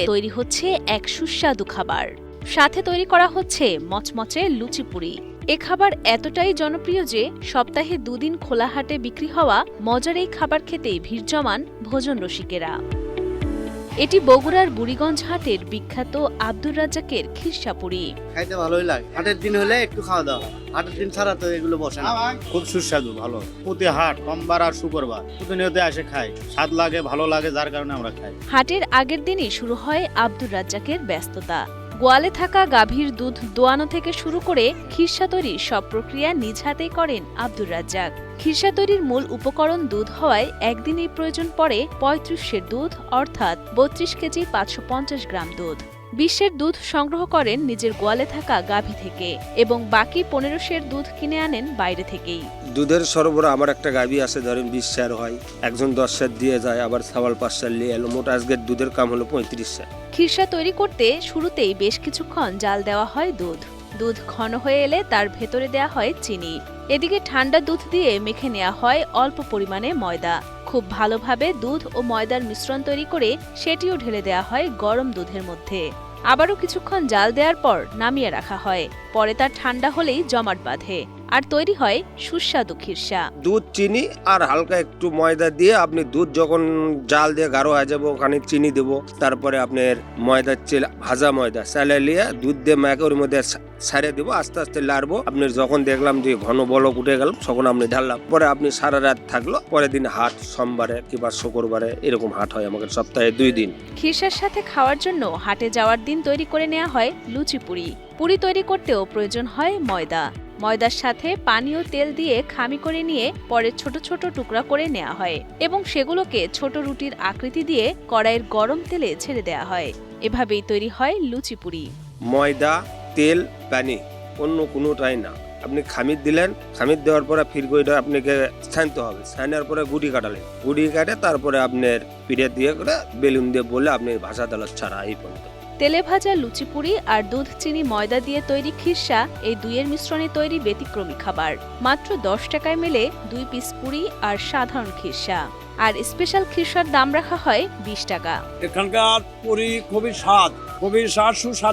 তৈরি হচ্ছে এক সুস্বাদু খাবার। সাথে তৈরি করা হচ্ছে মচমচে লুচি পুরি। এ খাবার এতটাই জনপ্রিয় যে সপ্তাহে 2 দিন খোলা হাটে বিক্রি হওয়া মজার এই খাবার খেতেই ভিড় জমান ভোজন রসিকেরা। এটি বগুড়ার বুড়িগঞ্জ হাটের বিখ্যাত আব্দুর রাজ্জাকের খিরসা পুরি। খাইতে ভালোই লাগে, হাটের দিন হলে একটু খাওয়া দাওয়া, হাটের দিন ছাড়া তো এগুলো বসে না। খুব সুস্বাদু, ভালো। প্রতি হাট সোমবার আর শুক্রবার প্রতিনিয়ত এসে খাই, স্বাদ লাগে, ভালো লাগে, যার কারণে আমরা খাই। হাটের আগের দিনই শুরু হয় আব্দুর রাজ্জাকের ব্যস্ততা। গোয়ালে থাকা গাভীর দুধ দোয়ানো থেকে শুরু করে খিরসা তৈরির সব প্রক্রিয়া নিজ হাতেই করেন আব্দুর রাজ্জাক। খিরসা তৈরির মূল উপকরণ দুধ হওয়ায় একদিনেই প্রয়োজন পড়ে 35 দুধ, অর্থাৎ 32 কেজি 550 গ্রাম দুধ। 20 দুধ সংগ্রহ করেন নিজের গোয়ালে থাকা গাভী থেকে এবং বাকি 15 দুধ কিনে আনেন বাইরে থেকেই। দুধের সরবরাহ আমার একটা গাভী আছে, ধরেন 20 সের হয়, একজন 10 সের দিয়ে যায়, আবার ছাওয়াল 5 সের নিয়ে এলো, মোট আজকের দুধের কাম হলো 35 সের। খিরসা তৈরি করতে শুরুতেই বেশ কিছুক্ষণ জাল দেওয়া হয় দুধ। দুধ ঘন হয়ে এলে তার ভেতরে দেয়া হয় চিনি। এদিকে ঠান্ডা দুধ দিয়ে মেখে নেওয়া হয় অল্প পরিমাণে ময়দা। খুব ভালোভাবে দুধ ও ময়দার মিশ্রণ তৈরি করে সেটিও ঢেলে দেওয়া হয় গরম দুধের মধ্যে। আবারও কিছুক্ষণ জাল দেওয়ার পর নামিয়ে রাখা হয়। পরে তা ঠান্ডা হলেই জমাট বাঁধে আর তৈরি হয় সুস্বাদু খিরসা। দুধ, চিনি আর হালকা একটু ময়দা দিয়ে আপনি দুধ যখন জাল দিয়ে গাঢ় হয়ে যাবে, ওখানে চিনি দেবো, তারপরে আপনার ময়দার ভাজা ময়দা চালে নিয়ে দুধ দিয়ে মেখে ওর মধ্যে ছাড়ে দেবো, আস্তে আস্তে লাড়বো। আপনি যখন দেখলাম যে ঘন বলক উঠে গেল, তখন আপনি ঢাললাম। পরে আপনি সারা রাত থাকলো, পরের দিন হাট, সোমবারে কিংবা শুক্রবারে এরকম হাট হয় আমাদের সপ্তাহে 2 দিন। খিরসার সাথে খাওয়ার জন্য হাটে যাওয়ার দিন তৈরি করে নেওয়া হয় লুচি পুরি। পুরি তৈরি করতেও প্রয়োজন হয় ময়দা। ময়দার সাথে পানি ও তেল দিয়ে খামি করে নিয়ে পরে ছোট ছোট টুকরা করে নেওয়া হয় এবং সেগুলোকে ছোট রুটির আকৃতি দিয়ে কড়াইয়ের গরম তেলে ছেড়ে দেওয়া হয়। এভাবেই তৈরি হয় লুচি পুরি। ময়দা, তেল, পানি, অন্য কোনোটাই না। আপনি খামির দিলেন, খামির দেওয়ার পরে ফিরগইটা আপনাকে ছানতে হবে। ছানার পরে গুড়ি কাটালেন, গুড়ি কাটে তারপরে আপনার পিঠে দিয়ে করে বেলুন দিয়ে বলে আপনি ভাজা তেলত ছাড়া এই পর্যন্ত। তেলে ভাজা লুচি পুরি আর দুধ, চিনি, ময়দা দিয়ে তৈরি খিরসা, এই দুইয়ের মিশ্রণে তৈরি ব্যতিক্রমী খাবার। মাত্র 10 টাকায় মেলে 2 পিস পুরি আর সাধারণ খিরসা। আর স্পেশাল খিরসার দাম রাখা হয় 20 টাকা। এখানকার পুরি খুবই স্বাদ, সুস্বাদু।